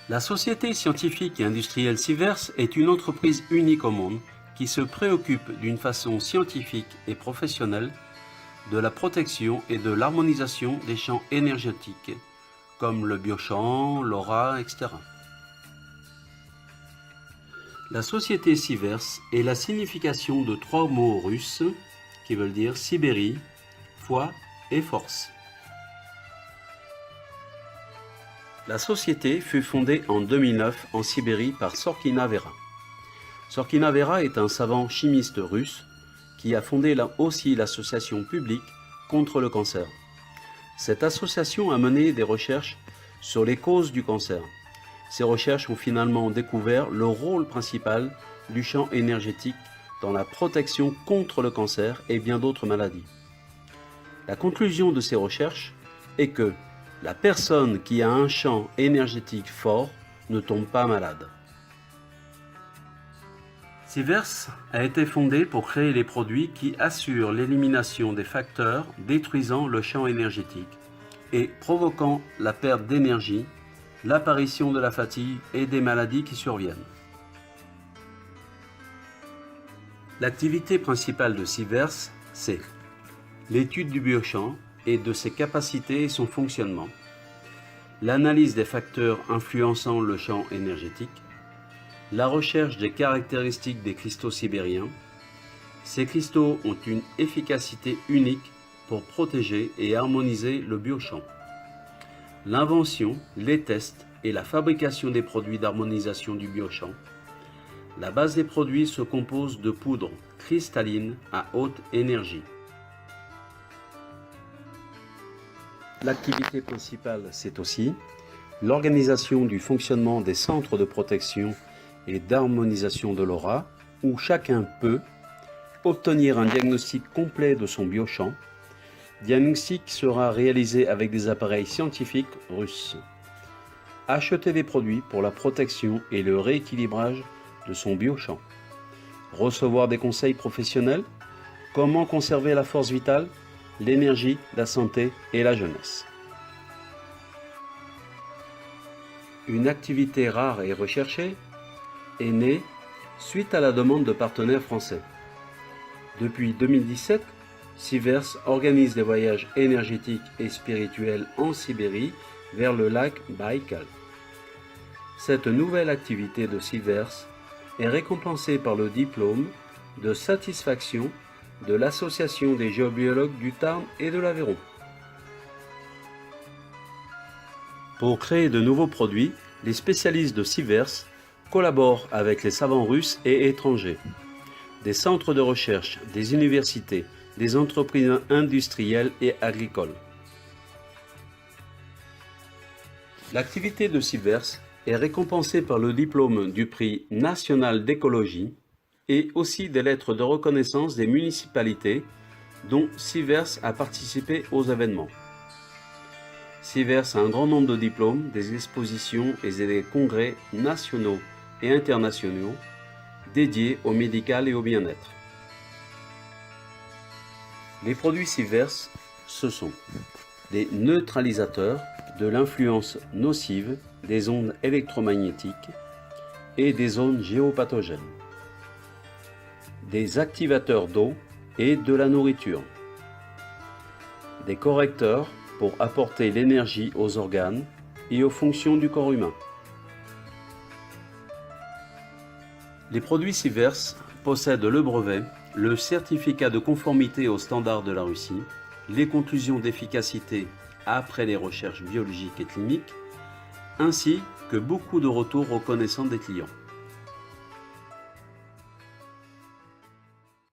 La société scientifique et industrielle Sivers est une entreprise unique au monde qui se préoccupe d'une façon scientifique et professionnelle de la protection et de l'harmonisation des champs énergétiques, comme le biochamp, l'aura, etc. La société Sivers est la signification de trois mots russes qui veulent dire Sibérie, foi et force. La société fut fondée en 2009 en Sibérie par Sorkina Vera. Sorkina Vera est un savant chimiste russe qui a fondé aussi l'association publique contre le cancer. Cette association a mené des recherches sur les causes du cancer. Ces recherches ont finalement découvert le rôle principal du champ énergétique dans la protection contre le cancer et bien d'autres maladies. La conclusion de ces recherches est que la personne qui a un champ énergétique fort ne tombe pas malade. Sivers a été fondé pour créer les produits qui assurent l'élimination des facteurs détruisant le champ énergétique et provoquant la perte d'énergie, l'apparition de la fatigue et des maladies qui surviennent. L'activité principale de Sivers, c'est l'étude du biochamp et de ses capacités et son fonctionnement, l'analyse des facteurs influençant le champ énergétique, la recherche des caractéristiques des cristaux sibériens. Ces cristaux ont une efficacité unique pour protéger et harmoniser le biochamp. L'invention, les tests et la fabrication des produits d'harmonisation du biochamp. La base des produits se compose de poudre cristalline à haute énergie. L'activité principale, c'est aussi l'organisation du fonctionnement des centres de protection et d'harmonisation de l'aura, où chacun peut obtenir un diagnostic complet de son biochamp. Diagnostic sera réalisé avec des appareils scientifiques russes. Acheter des produits pour la protection et le rééquilibrage de son biochamp. Recevoir des conseils professionnels. Comment conserver la force vitale, l'énergie, la santé et la jeunesse. Une activité rare et recherchée est née suite à la demande de partenaires français. Depuis 2017, Sivers organise des voyages énergétiques et spirituels en Sibérie vers le lac Baïkal. Cette nouvelle activité de Sivers est récompensée par le diplôme de satisfaction de l'Association des géobiologues du Tarn et de l'Aveyron. Pour créer de nouveaux produits, les spécialistes de Sivers collaborent avec les savants russes et étrangers, des centres de recherche, des universités, des entreprises industrielles et agricoles. L'activité de Sivers est récompensée par le diplôme du prix national d'écologie et aussi des lettres de reconnaissance des municipalités dont Sivers a participé aux événements. Sivers a un grand nombre de diplômes, des expositions et des congrès nationaux et internationaux dédiés au médical et au bien-être. Les produits Sivers, ce sont des neutralisateurs de l'influence nocive des ondes électromagnétiques et des ondes géopathogènes, des activateurs d'eau et de la nourriture, des correcteurs pour apporter l'énergie aux organes et aux fonctions du corps humain. Les produits Sivers possèdent le brevet, le certificat de conformité aux standards de la Russie, les conclusions d'efficacité après les recherches biologiques et cliniques, ainsi que beaucoup de retours reconnaissants des clients.